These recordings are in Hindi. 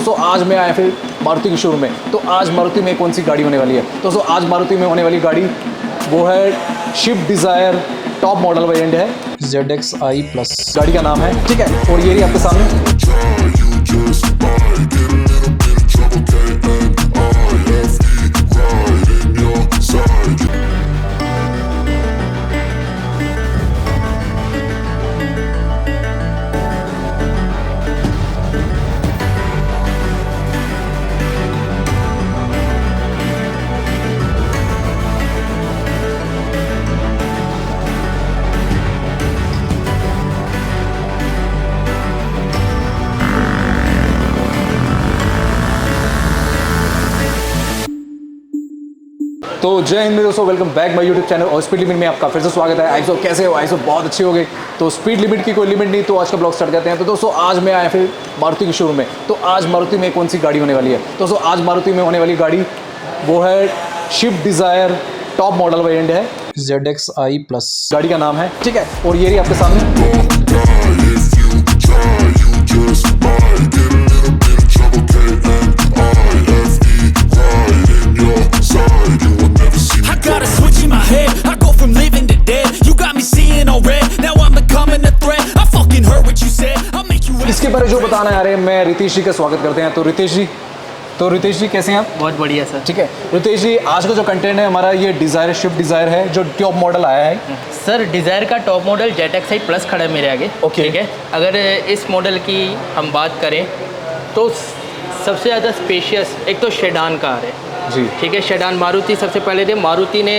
दोस्तों आज मैं आया फिर मारुति के शोरूम में। तो आज मारुति में कौन सी गाड़ी होने वाली है दोस्तों? आज मारुति में होने वाली गाड़ी वो है Swift Dzire, top model variant है ZXi+। गाड़ी का नाम है, ठीक है। और ये रही आपके सामने तो जय हिंद दोस्तों, welcome back my YouTube channel और स्पीड लिमिट में आपका फिर से स्वागत है। आइसो कैसे हो? आइसो बहुत अच्छे हो गए। तो स्पीड लिमिट की कोई लिमिट नहीं, तो आज का ब्लॉग स्टार्ट करते हैं। तो दोस्तों आज मैं आया फिर मारुति के शोरूम में। तो आज मारुति में कौन सी गाड़ी होने वाली है दोस्तों? आज मारुति में होने वाली गाड़ी वो है Swift Dzire, top model variant है ZXi+। गाड़ी का नाम है, ठीक है। और ये रही आपके सामने Got a switch in my head, I go from living to dead. You got me seeing all red, now I'm becoming a threat. I fucking heard what you said, I'll make you इसके बारे जो बताना है, अरे मैं रितेश जी का स्वागत करते हैं। तो रितेश जी कैसे हैं आप? बहुत बढ़िया सर। ठीक है रितेश जी, आज का जो कंटेंट है हमारा ये डिज़ायर, स्विफ्ट डिज़ायर है जो टॉप मॉडल आया है। सर डिज़ायर का टॉप मॉडल ZXi+ खड़ा है मेरे आगे। ओके। ठीक है, अगर इस मॉडल की हम बात करें तो सबसे ज़्यादा स्पेशियस एक तो शेडान कार है जी, ठीक है। शेडान मारुति सबसे पहले थे, मारुति ने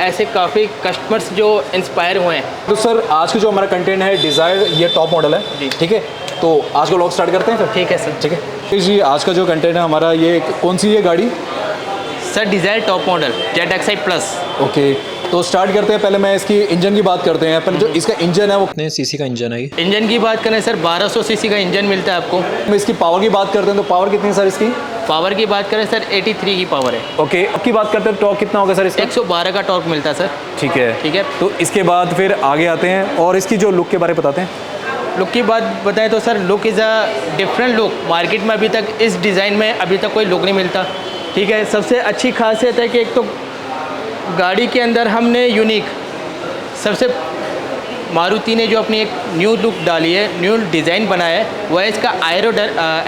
ऐसे काफ़ी कस्टमर्स जो इंस्पायर हुए हैं। तो सर आज का जो हमारा कंटेंट है डिज़ायर, ये टॉप मॉडल है जी। ठीक है। तो आज का व्लॉग स्टार्ट करते हैं फिर। ठीक है सर। ठीक है जी, आज का जो कंटेंट है हमारा ये कौन सी है गाड़ी? Sir desire top model ZXi+। Okay, तो स्टार्ट करते हैं। पहले मैं इसकी इंजन की बात करते हैं। पहले जो इसका इंजन है वो कितने सीसी का इंजन है ये? इंजन की बात करें सर 1200 सीसी का इंजन मिलता है आपको। हम इसकी पावर की बात करते हैं तो पावर कितनी है सर इसकी? पावर की बात करें सर 83 की पावर है। ओके, अब की बात करते हैं टॉर्क कितना होगा सर इसका? 112 का टॉर्क मिलता है सर। ठीक है ठीक है। तो इसके बाद फिर आगे आते हैं और इसकी जो लुक के बारे में बताते हैं। लुक की बात बताएं तो sir look is a different look. Market में अभी तक इस डिज़ाइन में अभी तक कोई लुक नहीं मिलता, ठीक है। सबसे अच्छी खासियत है कि एक तो गाड़ी के अंदर हमने यूनिक सबसे मारुति ने जो अपनी एक न्यू लुक डाली है, न्यू डिज़ाइन बनाया है, वह है इसका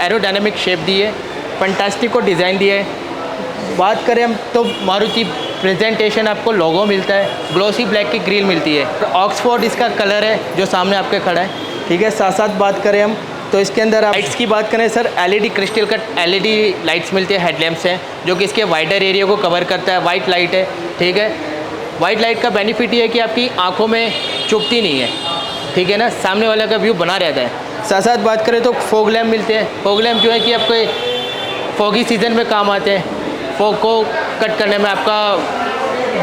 एरोडायनेमिक शेप दी है, फंटास्टिक को डिज़ाइन दिया है। बात करें हम तो मारुति प्रेजेंटेशन आपको लोगो मिलता है, ग्लोसी ब्लैक की ग्रिल मिलती है, ऑक्सफोर्ड इसका कलर है जो सामने आपके खड़ा है, ठीक है। साथ साथ बात करें हम तो इसके अंदर आप लाइट्स की बात करें sir, LED crystal cut LED lights मिलती है, हेडलैम्प्स हैं जो कि इसके वाइडर एरिया को कवर करता है। वाइट लाइट है, ठीक है। वाइट लाइट का बेनिफिट ये है कि आपकी आंखों में चुभती नहीं है, ठीक है ना, सामने वाले का व्यू बना रहता है। साथ साथ बात करें तो फॉग लैम्प मिलते हैं। फॉग लैम्प जो है कि आपके फॉगी सीज़न में काम आते हैं। फॉग को कट करने में आपका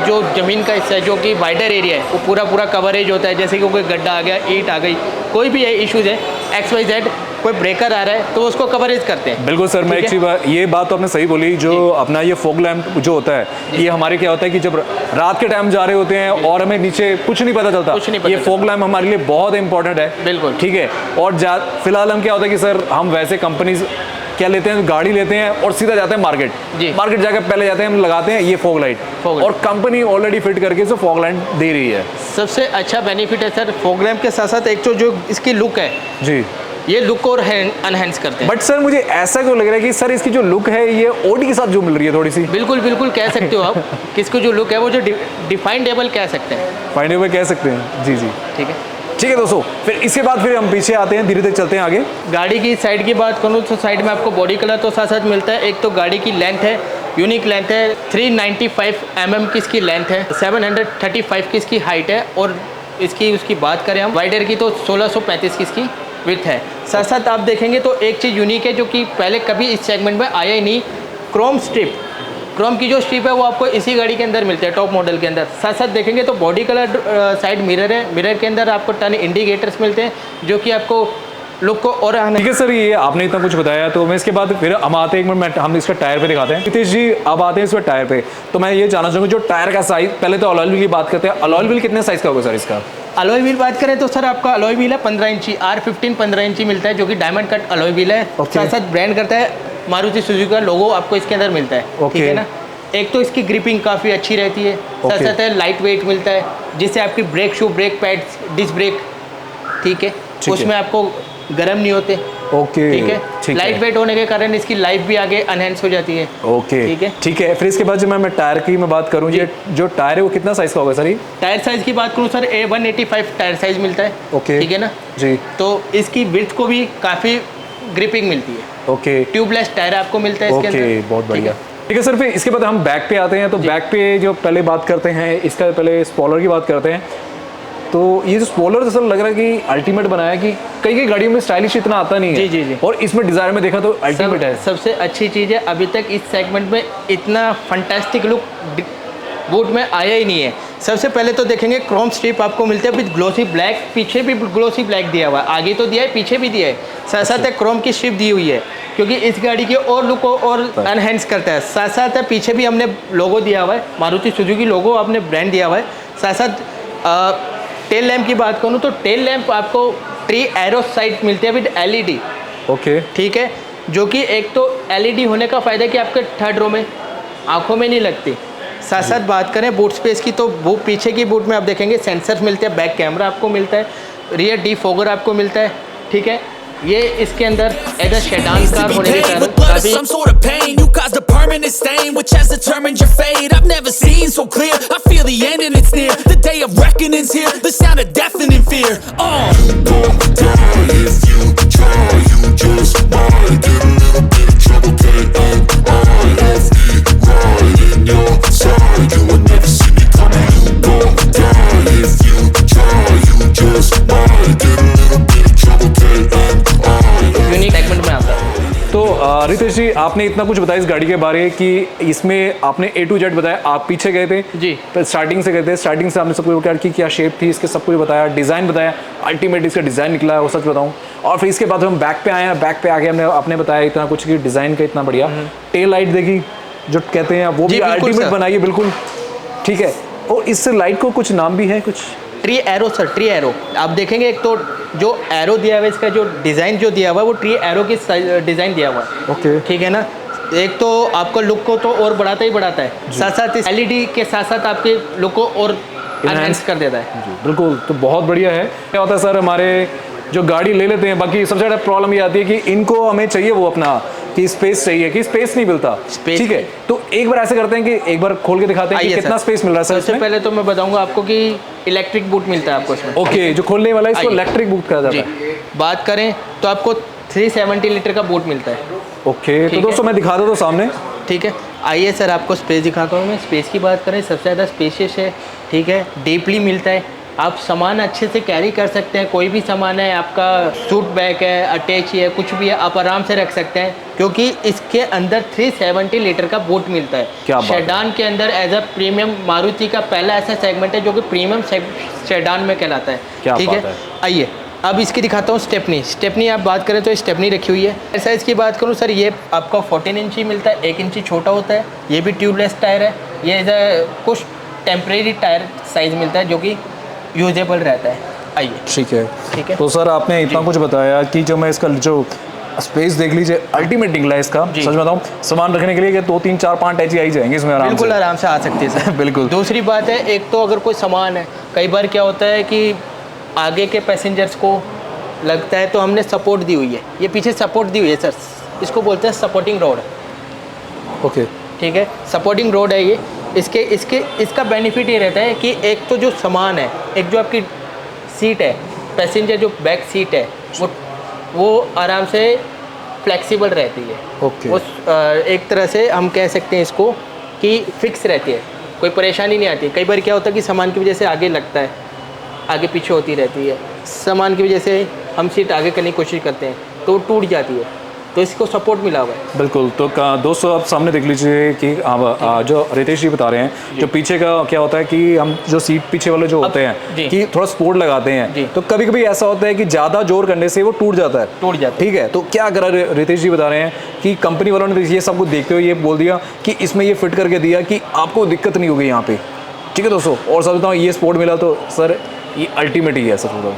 जो ज़मीन का हिस्सा है जो कि वाइडर एरिया है वो पूरा कवरेज होता है। जैसे कि कोई गड्ढा आ गया, ईंट आ गई, कोई भी है इश्यूज़ है, XYZ कोई ब्रेकर आ रहा है तो उसको कवरेज करते हैं। बिल्कुल सर, मैं एक चीज़ ये बात तो आपने सही बोली। जो अपना ये फॉग लैम्प जो होता है, ये हमारे क्या होता है कि जब रात के टाइम जा रहे होते हैं और हमें नीचे कुछ नहीं पता चलता, ये फॉग लैम्प हमारे लिए बहुत इंपॉर्टेंट है। बिल्कुल ठीक है। और फिलहाल हम क्या होता है कि सर हम वैसे कंपनीज क्या लेते हैं, गाड़ी लेते हैं और सीधा जाते हैं मार्केट। मार्केट जाकर पहले जाते हैं, हम लगाते हैं ये फॉग लाइट और कंपनी ऑलरेडी फिट करके इसे फॉग लाइट दे रही है। सबसे अच्छा बेनिफिट है सर फॉग लैम्प के साथ साथ एक तो जो इसकी लुक है जी, ये लुक और एनहेंस करते हैं। बट सर मुझे ऐसा क्यों लग रहा है कि सर इसकी जो लुक है ये ऑडी के साथ जो मिल रही है थोड़ी सी। बिल्कुल बिल्कुल कह सकते हो आप कि इसको जो लुक है वो जो डिफाइंडेबल कह सकते हैं, फाइंडेबल कह सकते हैं। जी जी, ठीक है। ठीक है दोस्तों, फिर इसके बाद फिर हम पीछे आते हैं, धीरे धीरे चलते हैं आगे। गाड़ी की साइड की बात करूँ तो साइड में आपको बॉडी कलर तो साथ साथ मिलता है। एक तो गाड़ी की लेंथ है, यूनिक लेंथ है, 395 mm की इसकी लेंथ है, 735 की इसकी हाइट है। और इसकी उसकी बात करें हम वाइडर की तो 1635 की इसकी विड्थ है। साथ साथ आप देखेंगे तो एक चीज़ यूनिक है जो कि पहले कभी इस सेगमेंट में आया ही नहीं, क्रोम स्ट्रिप। क्रोम की जो स्ट्रिप है वो आपको इसी गाड़ी के अंदर मिलते हैं, टॉप मॉडल के अंदर। साथ साथ देखेंगे तो बॉडी कलर साइड मिरर है, मिरर के अंदर आपको टर्न इंडिकेटर्स मिलते हैं जो कि आपको लुक को और ठीक है सर, ये आपने इतना कुछ बताया तो मैं इसके बाद फिर हम आते हैं, एक मिनट हम इसका टायर पे दिखाते हैं। नितेश जी अब आते हैं इस पर टायर पे। तो मैं ये जानना चाहूँगा जो टायर का साइज, पहले तो अलॉय व्हील की बात करते हैं, अलॉय व्हील कितने साइज का होगा सर इसका? अलॉय व्हील बात करें तो सर आपका अलॉय व्हील है 15 इंची R15 15 इंची मिलता है, जो कि डायमंड कट अलॉय व्हील है। Okay. साथ साथ ब्रांड करता है मारुति सुजुकी का लोगो आपको इसके अंदर मिलता है। Okay. ठीक है ना। एक तो इसकी ग्रिपिंग काफ़ी अच्छी रहती है, साथ Okay. साथ लाइट वेट मिलता है, जिससे आपकी brake shoe, brake pads, disc brake, ठीक है, उसमें आपको गर्म नहीं होते। ओके, ठीक है। लाइट वेट होने के कारण इसकी लाइफ भी आगे एनहेंस हो जाती है। ओके, ठीक है। ठीक है। फिर इसके बाद जो मैं टायर की मैं बात करूँ, ये जो टायर है वो कितना साइज का होगा सर? ये टायर साइज की बात करूँ सर, A185 टायर साइज मिलता है। ओके, ठीक है ना जी। तो इसकी विड्थ को भी काफ़ी ग्रिपिंग मिलती है। ओके, ट्यूबलेस टायर आपको मिलता है इसके ओके, अंदर। बहुत ठीक बढ़िया। है। ठीक है सर, फिर इसके बाद हम बैक पे आते हैं। तो बैक पे जो पहले बात करते हैं, इसका पहले स्पॉइलर की बात करते हैं। तो ये जो स्पॉइलर सर लग रहा है कि अल्टीमेट बनाया है, कि कई कई गाड़ियों में स्टाइलिश इतना आता नहीं है। जी, जी, जी। और इसमें डिजायर में देखा तो अल्टीमेट है। सबसे अच्छी चीज़ है, अभी तक इस सेगमेंट में इतना फंटास्टिक लुक बूट में आया ही नहीं है। सबसे पहले तो देखेंगे क्रोम स्ट्रिप आपको मिलते हैं विद ग्लोसी ब्लैक, पीछे भी ग्लोसी ब्लैक दिया हुआ है, आगे तो दिया है, पीछे भी दिया है, साथ साथ क्रोम की स्ट्रिप दी हुई है, क्योंकि इस गाड़ी के और लुक को और एनहेंस करता है। साथ साथ पीछे भी हमने लोगो दिया हुआ है, मारुति सुजुकी लोगो आपने ब्रांड दिया हुआ है। साथ साथ टेल लैम्प की बात करूँ तो टेल लैम्प आपको ट्री एरो साइड मिलती है विद LED। ओके, ठीक है, जो कि एक तो LED होने का फ़ायदा है कि आपके थर्ड रो में आंखों में नहीं लगती। साथ साथ बात करें बूट स्पेस की तो वो पीछे की बूट में आप देखेंगे सेंसर्स मिलते हैं, बैक कैमरा आपको मिलता है, रियर डिफॉगर आपको मिलता है। ठीक है, ये इसके अंदर एज अ सेडान कार होने के कारण with blood or काफ़ी some sort of pain. You caused a permanent stain, which has determined your fate. I've never seen so clear. I feel the end and it's near. The day of reckoning's here. The sound of deafening fear. You gon' die if you try. You just might get a little bit of trouble. K.O.I. F.E. right in your side. You will never see me coming. You gon' die if you try. You just might get a little bit of trouble. K.O.I. Unique segment में आता है। तो रितेश जी, आपने इतना कुछ बताया इस गाड़ी के बारे कि इसमें आपने A to Z बताया। आप पीछे गए थे जी, तो स्टार्टिंग से गए थे, स्टार्टिंग से आपने सब कुछ बताया कि क्या शेप थी इसके, सब कुछ बताया, डिज़ाइन बताया, अल्टीमेट इसका डिज़ाइन निकला है वो सच बताऊँ। और फिर इसके बाद हम बैक पे आए हैं, बैक पे आके हमने आपने बताया इतना कुछ कि डिज़ाइन का इतना बढ़िया, टेल लाइट देखी जो कहते हैं वो भी अल्टीमेट बनाई है बिल्कुल। ठीक है, और इस लाइट को कुछ नाम भी है कुछ? Tree arrow sir, tree arrow आप देखेंगे, एक तो जो एरो दिया हुआ है इसका जो डिज़ाइन जो दिया हुआ है वो ट्री एरो की डिज़ाइन दिया हुआ है। ओके, ठीक है ना, एक तो आपका लुक को तो और बढ़ाता ही बढ़ाता है, साथ साथ इस LED के साथ साथ आपके लुक को और एनहांस कर देता है। जी बिल्कुल। तो बहुत बढ़िया है। क्या होता है सर, हमारे जो गाड़ी ले लेते हैं, बाकी सबसे ज़्यादा प्रॉब्लम ये आती है कि इनको हमें चाहिए वो अपना कि स्पेस चाहिए, कि स्पेस नहीं मिलता। ठीक है, तो एक बार ऐसे करते हैं कि एक बार खोल के दिखाते हैं कि कितना स्पेस मिल रहा है सर। सबसे पहले तो मैं बताऊंगा आपको कि इलेक्ट्रिक बूट मिलता है आपको इसमें। ओके, जो खोलने वाला है इसको इलेक्ट्रिक बूट कहा जाता है। बात करें तो आपको 370 लीटर का बूट मिलता है। ओके, तो दोस्तों मैं दिखा देता हूँ सामने। ठीक है, आइए सर आपको स्पेस दिखाता हूँ मैं। स्पेस की बात करें सबसे ज़्यादा स्पेशियस है। ठीक है, डीपली मिलता है, आप सामान अच्छे से कैरी कर सकते हैं, कोई भी सामान है, आपका सूट बैग है, अटैची है, कुछ भी है, आप आराम से रख सकते हैं, क्योंकि इसके अंदर 370 लीटर का बूट मिलता है। क्या बात है। सेडान के अंदर एज अ प्रीमियम मारुति का पहला ऐसा सेगमेंट है जो कि प्रीमियम सेडान में कहलाता है। क्या ठीक बात है, है। आइए अब इसकी दिखाता हूँ स्टेपनी आप बात करें तो स्टेपनी रखी हुई है। साइज़ की बात करूँ सर, ये आपका 14 इंची मिलता है, 1 इंची छोटा होता है। ये भी ट्यूबलेस टायर है, ये एज अ कुछ टेम्परेरी टायर साइज़ मिलता है जो कि यूजेबल रहता है। आइए, ठीक है, ठीक है। तो सर आपने इतना कुछ बताया कि जो मैं इसका जो स्पेस देख लीजिए, अल्टीमेट निकला है इसका। जी। सच बताऊँ, सामान रखने के लिए 2 3 4 5 टैची आई जाएंगे इसमें आराम बिल्कुल से। आराम से आ सकती है सर। बिल्कुल। दूसरी बात है, एक तो अगर कोई सामान है, कई बार क्या होता है कि आगे के पैसेंजर्स को लगता है, तो हमने सपोर्ट दी हुई है, ये पीछे सपोर्ट दी हुई है सर, इसको बोलते हैं सपोर्टिंग रोड। ओके, ठीक है, सपोर्टिंग रोड है ये। इसका बेनिफिट ये रहता है कि एक तो जो सामान है, एक जो आपकी सीट है, पैसेंजर जो बैक सीट है, वो आराम से फ्लेक्सिबल रहती है। ओके। वो एक तरह से हम कह सकते हैं इसको कि फिक्स रहती है, कोई परेशानी नहीं आती। कई बार क्या होता है कि सामान की वजह से आगे लगता है, आगे पीछे होती रहती है, सामान की वजह से हम सीट आगे करने की कोशिश करते हैं तो टूट जाती है, तो इसको सपोर्ट मिला हुआ है। बिल्कुल। तो दोस्तों आप सामने देख लीजिए कि जो रितेश जी बता रहे हैं, जो पीछे का क्या होता है कि हम जो सीट पीछे वाले जो होते हैं कि थोड़ा सपोर्ट लगाते हैं, तो कभी कभी ऐसा होता है कि ज़्यादा जोर करने से वो टूट जाता है। ठीक है, तो क्या करा रितेश जी बता रहे हैं कि कंपनी वालों ने ये सब कुछ देखते हुए ये बोल दिया कि इसमें ये फिट करके दिया कि आपको दिक्कत नहीं होगी यहाँ पे। ठीक है दोस्तों, और सब बताऊँ ये स्पोर्ट मिला तो सर ये अल्टीमेट ही है सर पूरा।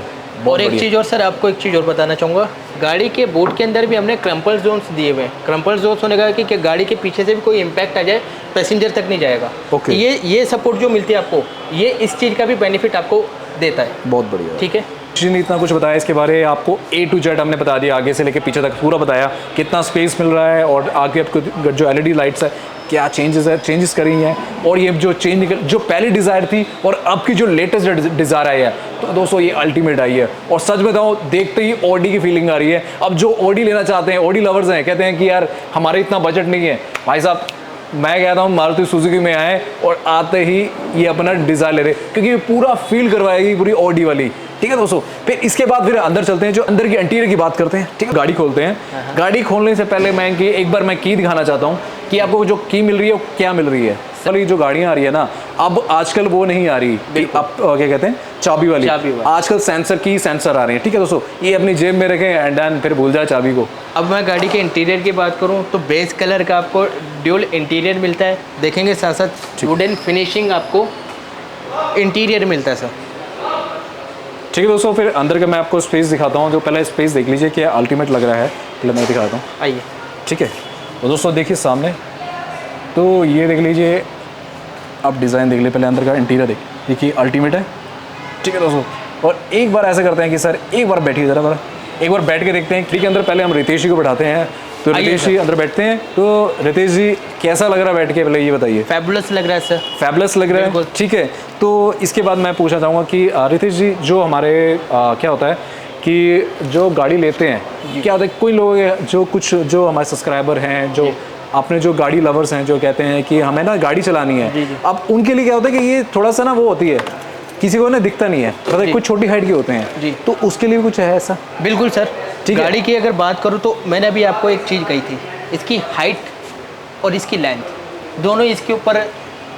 और एक चीज़ और सर, आपको एक चीज़ और बताना चाहूँगा, गाड़ी के बोर्ड के अंदर भी हमने क्रम्पल जोन्स दिए हुए हैं। क्रम्पल जोन्स होने का कि गाड़ी के पीछे से भी कोई इम्पैक्ट आ जाए पैसेंजर तक नहीं जाएगा। ओके। ये सपोर्ट जो मिलती है आपको, ये इस चीज़ का भी बेनिफिट आपको देता है। बहुत बढ़िया। ठीक है, जी ने इतना कुछ बताया इसके बारे, आपको A to Z हमने बता दिया, आगे से लेके पीछे तक पूरा बताया कितना स्पेस मिल रहा है, और आगे आपको जो LED लाइट्स है क्या चेंजेस करी हैं, और ये जो जो पहली डिज़ायर थी और अब की जो लेटेस्ट डिज़ायर आई है, तो दोस्तों ये अल्टीमेट आई है। और सच बताऊँ, देखते ही ऑडी की फीलिंग आ रही है। अब जो ऑडी लेना चाहते हैं, ऑडी लवर्स हैं, कहते हैं कि यार हमारे इतना बजट नहीं है, भाई साहब मैं कहता हूँ मारुति सुजुकी में आए और आते ही ये अपना डिज़ायर ले रहे, क्योंकि ये पूरा फील करवाएगी पूरी ऑडी वाली। ठीक है दोस्तों, फिर इसके बाद फिर अंदर चलते हैं, जो अंदर की इंटीरियर की बात करते हैं। ठीक है, गाड़ी खोलते हैं। गाड़ी खोलने से पहले मैं एक बार मैं की दिखाना चाहता हूँ कि आपको जो की मिल रही है वो क्या मिल रही है। वाली जो गाड़ियाँ आ रही है ना, अब आजकल वो नहीं आ रही, अब क्या कहते हैं चाबी वाली। आजकल सेंसर आ रही है। ठीक है दोस्तों, ये अपनी जेब में रखें एंड देन फिर भूल जाए चाबी को। अब मैं गाड़ी के इंटीरियर की बात करूं तो बेस कलर का आपको ड्यूल इंटीरियर मिलता है, देखेंगे साथ साथ वुडन फिनिशिंग आपको इंटीरियर मिलता है सर। ठीक है दोस्तों, फिर अंदर का मैं आपको स्पेस दिखाता हूँ। जो पहले स्पेस देख लीजिए क्या अल्टीमेट लग रहा है, पहले मैं दिखाता हूँ। आइए। ठीक है, तो दोस्तों देखिए सामने, तो ये देख लीजिए, आप डिज़ाइन देख लीजिए, पहले अंदर का इंटीरियर देखिए अल्टीमेट है। ठीक है दोस्तों, और एक बार ऐसा करते हैं कि सर एक बार बैठिए ज़रा, एक बार बैठ के देखते हैं। ठीक है, अंदर पहले हम रितेश जी को बैठाते हैं, तो रितेश जी अंदर बैठते हैं। तो रितेश जी कैसा लग रहा है बैठ के, पहले ये बताइए। फैबुलस लग रहा है सर। फैबुलस लग रहा है, ठीक है। तो इसके बाद मैं पूछना चाहूँगा कि रितेश जी, जो हमारे क्या होता है कि जो गाड़ी लेते हैं, क्या होता है कोई लोग जो हमारे सब्सक्राइबर हैं, जो अपने जो गाड़ी लवर्स हैं, जो कहते हैं कि हमें ना गाड़ी चलानी है, अब उनके लिए क्या होता है कि ये थोड़ा सा ना वो होती है, किसी को ना दिखता नहीं है, मतलब कुछ छोटी हाइट के होते हैं, तो उसके लिए कुछ है ऐसा? बिल्कुल सर। गाड़ी की अगर बात करूँ तो मैंने अभी आपको एक चीज़ कही थी, इसकी हाइट और इसकी लेंथ दोनों इसके ऊपर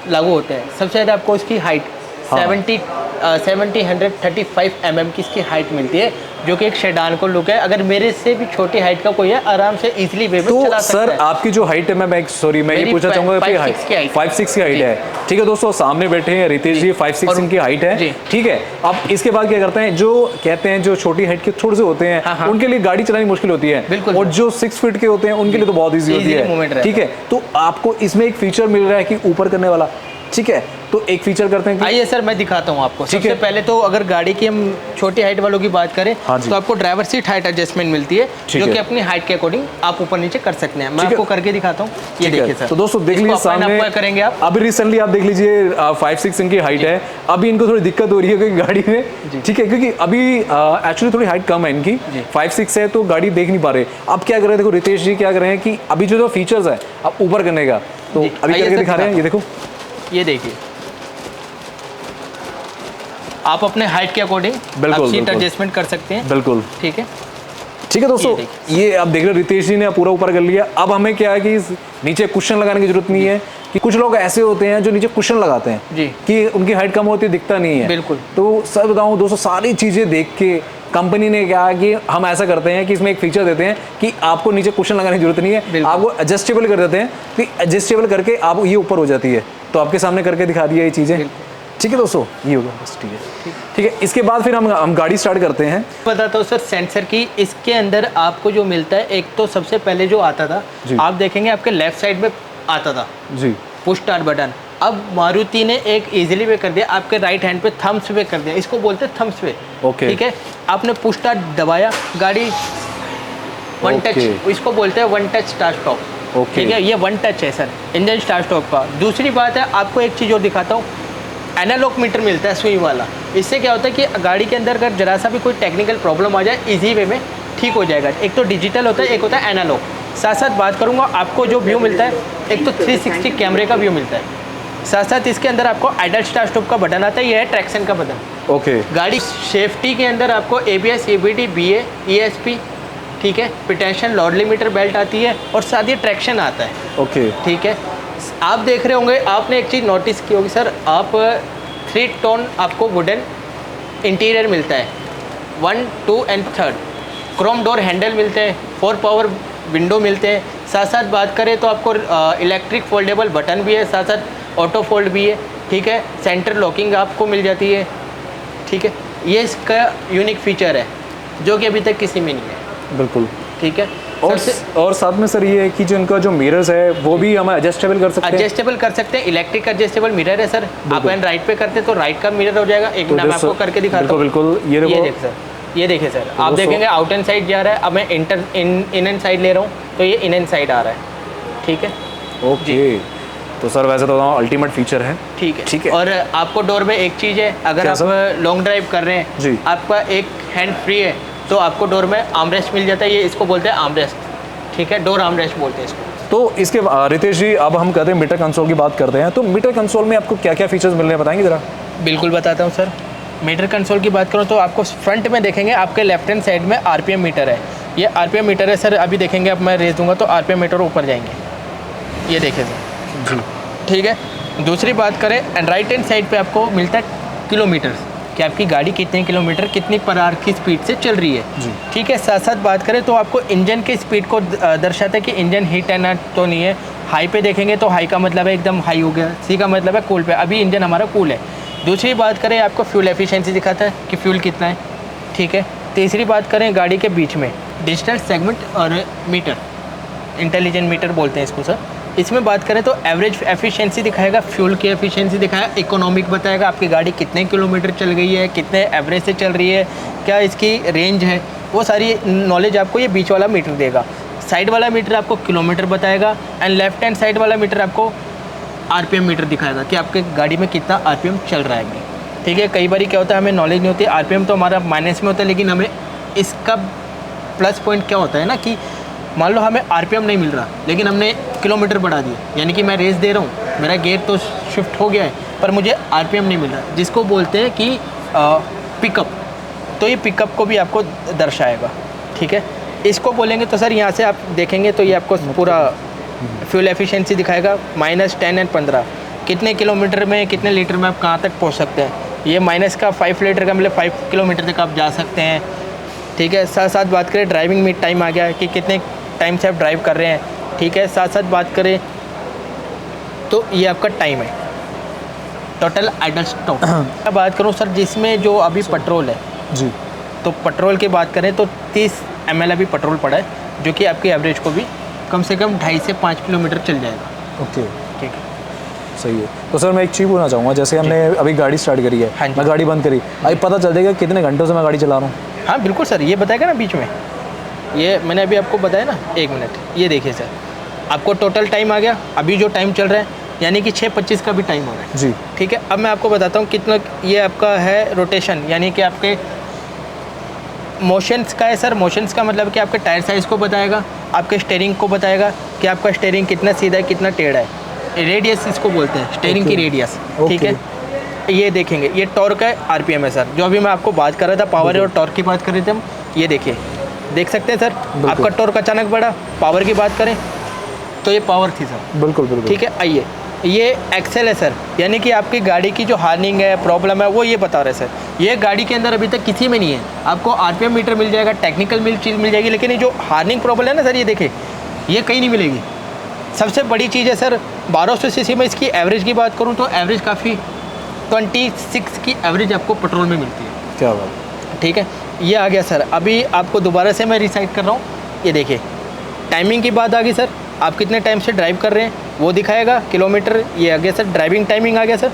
लागू होते हैं। सबसे ज़्यादा आपको इसकी हाइट 135 mm की इसकी हाइट मिलती है, जो कि एक सेडान को लुक है। अगर मेरे से भी छोटी हाइट का कोई है, आराम से इजीली वे तो चला सकता है। सर आपकी जो हाइट है, मैं ये पूछना चाहूँगा कि 5'6" की हाइट है। ठीक है दोस्तों, सामने बैठे हैं रितेश जी, 5'6" इनकी हाइट है। ठीक है, अब इसके बाद क्या करते हैं, जो कहते हैं जो छोटी हाइट के थोड़े से होते हैं, उनके लिए गाड़ी चलानी मुश्किल होती है, और जो 6 फीट के होते हैं उनके लिए तो बहुत ईजी होती है। ठीक है, तो आपको इसमें एक फीचर मिल रहा है कि ऊपर करने वाला। ठीक है, तो एक फीचर करते हैं। आइए सर, मैं दिखाता हूँ आपको। सबसे पहले तो अगर गाड़ी की हम छोटी हाइट वालों की बात करें, तो आपको ड्राइवर सीट हाइट एडजस्टमेंट मिलती है, जो कि अपनी हाइट के अकॉर्डिंग आप ऊपर नीचे कर सकते हैं। मैं आपको करके दिखाता हूँ, ये देखिए सर। तो दोस्तों देख लीजिए सामने करेंगे आप। अभी रिसेंटली आप देख लीजिए 5'6" इनकी हाइट है। अभी इनको थोड़ी दिक्कत हो रही है क्योंकि गाड़ी में, ठीक है, क्योंकि अभी एक्चुअली थोड़ी हाइट कम है इनकी, 5'6" है, तो गाड़ी देख नहीं पा रहे। अब क्या कर रहे हैं, देखो रितेश जी क्या कर रहे हैं कि अभी जो फीचर्स है अब ऊपर करने का, तो अभी करके दिखा रहे हैं। ये देखो, ये देखिए, आप अपने हाइट के अकॉर्डिंग सीट एडजस्टमेंट कर सकते हैं। बिल्कुल, ठीक है। ठीक है दोस्तों, ये आप देख रहे हो रितेश जी ने पूरा ऊपर कर लिया। अब हमें क्या है कि नीचे कुशन लगाने की जरूरत नहीं है, कि कुछ लोग ऐसे होते हैं जो नीचे कुशन लगाते हैं जी, कि उनकी हाइट कम होती है, दिखता नहीं है। बिल्कुल। तो सर बताऊं दोस्तों, सारी चीज़ें देख के कंपनी ने क्या कि हम ऐसा करते हैं कि इसमें एक फीचर देते हैं कि आपको नीचे कुशन लगाने की जरूरत नहीं है, आपको एडजस्टेबल कर देते हैं, कि एडजस्टेबल करके आप ये ऊपर हो जाती है। तो आपके सामने करके दिखा दिया ये चीज़ें। ठीक है दोस्तों, ये होगा बस। ठीक है, ठीक है। इसके बाद फिर हम गाड़ी स्टार्ट करते हैं। बताता हूँ सर, सेंसर की इसके अंदर आपको जो मिलता है, एक तो सबसे पहले जो आता था, आप देखेंगे आपके लेफ्ट साइड में आता था जी पुश स्टार्ट बटन। अब मारुति ने एक इजीली वे कर दिया, आपके राइट हैंड पे थम्स वे कर दिया, इसको बोलते हैं थम्स वे। ओके, ठीक है, आपने पुश स्टार्ट दबाया, गाड़ी वन टच, इसको बोलते हैं वन टच स्टार्ट स्टॉप। ठीक है, ये वन टच है सर इंजन स्टार्ट स्टॉप का। दूसरी बात है, आपको एक चीज़ और दिखाता हूँ, एनालॉग मीटर मिलता है सुई वाला। इससे क्या होता है कि गाड़ी के अंदर अगर जरा सा भी कोई टेक्निकल प्रॉब्लम आ जाए, इजी वे में ठीक हो जाएगा। एक तो डिजिटल होता है, एक होता है एनालॉग। साथ साथ बात करूँगा, आपको जो व्यू मिलता है, एक तो 360 कैमरे का व्यू मिलता है। साथ साथ इसके अंदर आपको आइडल स्टार्ट स्टॉप का बटन आता है, ये है ट्रैक्शन का बटन। ओके, गाड़ी सेफ्टी के अंदर आपको ABS, EBD, BA, ESP, ठीक है, पिटेंशन लॉड लिमिटर बेल्ट आती है, और साथ ही ट्रैक्शन आता है। ओके, ठीक है। आप देख रहे होंगे, आपने एक चीज़ नोटिस की होगी सर, आप 3 टोन आपको वुडन इंटीरियर मिलता है, 1, 2 एंड 3 क्रोम डोर हैंडल मिलते हैं, 4 पावर विंडो मिलते हैं। साथ साथ बात करें तो आपको इलेक्ट्रिक फोल्डेबल बटन भी है, साथ साथ ऑटो फोल्ड भी है। ठीक है, सेंटर लॉकिंग आपको मिल जाती है। ठीक है, ये इसका यूनिक फीचर है जो कि अभी तक किसी में नहीं है। बिल्कुल। ठीक है। और साथ में सर ये है कि जो इनका जो मिरर्स है वो भी हम एडजस्टेबल कर सकते हैं। एडजस्टेबल कर सकते हैं, इलेक्ट्रिक एडजस्टेबल मिरर है सर। आप एंड राइट पे करते तो राइट का मिरर हो जाएगा। एक मिनट मैं आपको करके दिखाता हूँ। बिल्कुल। ये देखिए सर, ये देखिए सर, आप देखेंगे आउट एंड साइड जा रहा है। अब मैं इन एंड साइड ले रहा हूँ तो ये इन एंड साइड आ रहा है। ठीक है। ओके। तो सर वैसे तो अल्टीमेट फीचर है। ठीक है। ठीक है। और आपको डोर में एक चीज़ है, अगर आप लॉन्ग ड्राइव कर रहे हैं जी, आपका एक हैंड फ्री है तो आपको डोर में आर्मरेस्ट मिल जाता है। ये इसको बोलते हैं आर्मरेस्ट। ठीक है, डोर आर्मरेस्ट बोलते हैं इसको। तो इसके रितेश जी अब हम कहते हैं मीटर कंसोल की बात करते हैं, तो मीटर कंसोल में आपको क्या क्या फीचर्स मिल रहे हैं बताएंगे ज़रा। बिल्कुल बताता हूँ सर। मीटर कंसोल की बात करूँ तो आपको फ्रंट में देखेंगे आपके लेफ्ट हैंड साइड में आरपीएम मीटर है। ये आरपीएम मीटर है सर। अभी देखेंगे, अब मैं रेस दूंगा तो आरपीएम मीटर ऊपर जाएंगे। ये देखिए सर जी। ठीक है। दूसरी बात करें एंड राइट हैंड साइड पे आपको मिलता है किलोमीटर, कि आपकी गाड़ी कितने किलोमीटर कितनी पर आवर की स्पीड से चल रही है जी। ठीक है। साथ साथ बात करें तो आपको इंजन की स्पीड को दर्शाता है कि इंजन हीट एंड तो नहीं है। हाई पे देखेंगे तो हाई का मतलब है एकदम हाई हो गया, सी का मतलब है कूल पे। अभी इंजन हमारा कूल है। दूसरी बात करें आपको फ्यूल एफिशिएंसी दिखाता है कि फ्यूल कितना है। ठीक है। तीसरी बात करें गाड़ी के बीच में डिजिटल सेगमेंट और मीटर, इंटेलिजेंट मीटर बोलते हैं इसको सर। इसमें बात करें तो एवरेज एफिशिएंसी दिखाएगा, फ्यूल की एफिशिएंसी दिखाएगा, इकोनॉमिक बताएगा आपकी गाड़ी कितने किलोमीटर चल गई है, कितने एवरेज से चल रही है, क्या इसकी रेंज है, वो सारी नॉलेज आपको ये बीच वाला मीटर देगा। साइड वाला मीटर आपको किलोमीटर बताएगा एंड लेफ्ट हैंड साइड वाला मीटर आपको आरपीएम मीटर दिखाएगा कि आपके गाड़ी में कितना आरपीएम चल रहा है। ठीक है। कई बार क्या होता है, हमें नॉलेज नहीं होती, आरपीएम तो हमारा माइनस में होता है, लेकिन हमें इसका प्लस पॉइंट क्या होता है ना कि मान लो हमें आरपीएम नहीं मिल रहा लेकिन हमने किलोमीटर बढ़ा दिए, यानी कि मैं रेस दे रहा हूँ, मेरा गेयर तो शिफ्ट हो गया है पर मुझे आरपीएम नहीं मिल रहा, जिसको बोलते हैं कि पिकअप। तो ये पिकअप को भी आपको दर्शाएगा। ठीक है। इसको बोलेंगे तो सर यहाँ से आप देखेंगे तो ये आपको पूरा फ्यूल एफिशिएंसी दिखाएगा -10 एंड 15, कितने किलोमीटर में कितने लीटर में आप कहाँ तक पहुँच सकते हैं। ये माइनस का 5 लीटर का मतलब 5 किलोमीटर तक आप जा सकते हैं। ठीक है। साथ साथ बात करें ड्राइविंग में टाइम आ गया कि कितने टाइम से आप ड्राइव कर रहे हैं। ठीक है। साथ साथ बात करें तो ये आपका टाइम है, टोटल आइडल स्टॉप। मैं बात करूं सर जिसमें जो अभी पेट्रोल है जी, तो पेट्रोल की बात करें तो 30 ml अभी पेट्रोल पड़ा है, जो कि आपकी एवरेज को भी कम से कम 2.5 से 5 किलोमीटर चल जाएगा। ओके। ठीक है। सही है। तो सर मैं एक चीज़ बोलना चाहूँगा, जैसे हमने अभी गाड़ी स्टार्ट करी है, हाँ जी। मैं गाड़ी बंद करी, अभी पता चल जाएगा कितने घंटों से मैं गाड़ी चला रहा हूँ। हाँ बिल्कुल सर, ये बताएगा ना बीच में, ये मैंने अभी आपको बताया ना। एक मिनट, ये देखिए सर, आपको टोटल टाइम आ गया, अभी जो टाइम चल रहा है यानी कि 6:25 का भी टाइम हो रहा है जी। ठीक है। अब मैं आपको बताता हूँ कितना ये आपका है रोटेशन, यानी कि आपके मोशंस का है सर। मोशंस का मतलब कि आपके टायर साइज़ को बताएगा, आपके स्टीयरिंग को बताएगा कि आपका स्टीयरिंग कितना सीधा है कितना टेढ़ा है। रेडियस इसको बोलते हैं, स्टीयरिंग की रेडियस। ठीक है। ये देखेंगे, ये टॉर्क है, आरपीएम है सर। जो अभी मैं आपको बात कर रहा था पावर और टॉर्क की बात कर रहे थे हम, ये देखिए, देख सकते हैं सर आपका टॉर्क अचानक बढ़ा। पावर की बात करें तो ये पावर थी सर। बिल्कुल बिल्कुल। ठीक है। आइए, ये एक्सेल है सर, यानी कि आपकी गाड़ी की जो हार्निंग है, प्रॉब्लम है, वो ये बता रहे हैं सर। ये गाड़ी के अंदर अभी तक किसी में नहीं है। आपको आरपीएम मीटर मिल जाएगा, टेक्निकल चीज़ मिल जाएगी, लेकिन ये जो हार्निंग प्रॉब्लम है ना सर, ये देखिए, ये कहीं नहीं मिलेगी। सबसे बड़ी चीज़ है सर 1200 सीसी में इसकी एवरेज की बात करूँ तो एवरेज काफ़ी 26 की एवरेज आपको पेट्रोल में मिलती है। क्या बात। ठीक है। ये आ गया सर। अभी आपको दोबारा से मैं रिसाइट कर रहा हूँ, ये देखिए, टाइमिंग की बात आ गई सर, आप कितने टाइम से ड्राइव कर रहे हैं वो दिखाएगा, किलोमीटर। ये आ गया सर, ड्राइविंग टाइमिंग आ गया सर।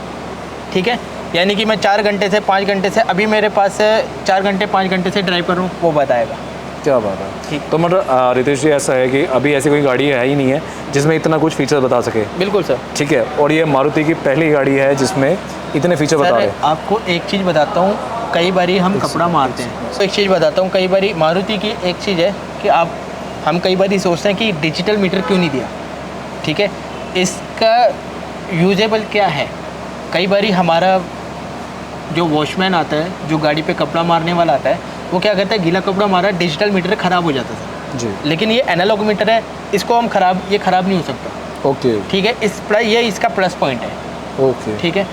ठीक है। यानी कि मैं 4 घंटे से 5 घंटे से, अभी मेरे पास 4 घंटे 5 घंटे से ड्राइव कर रहा हूँ, वो बताएगा। क्या बात है। ठीक। तो मतलब रितेश जी ऐसा है कि अभी ऐसी कोई गाड़ी है ही नहीं है जिसमें इतना कुछ फीचर्स बता सके। बिल्कुल सर। ठीक है। और ये मारुति की पहली गाड़ी है जिसमें इतने फीचर बता रहे हैं। आपको एक चीज़ बताता हूँ, कई बारी हम कपड़ा मारते हैं, तो एक चीज़ बताता हूँ, कई बारी मारुति की एक चीज़ है कि हम कई बारी सोचते हैं कि डिजिटल मीटर क्यों नहीं दिया। ठीक है। इसका यूजेबल क्या है, कई बारी हमारा जो वॉशमैन आता है, जो गाड़ी पे कपड़ा मारने वाला आता है, वो क्या करता है, गीला कपड़ा मारा, डिजिटल मीटर ख़राब हो जाता है जी। लेकिन ये एनालॉग मीटर है, इसको हम ये ख़राब नहीं हो सकता। ओके। ठीक है। ये इसका प्लस पॉइंट है। ओके। ठीक है।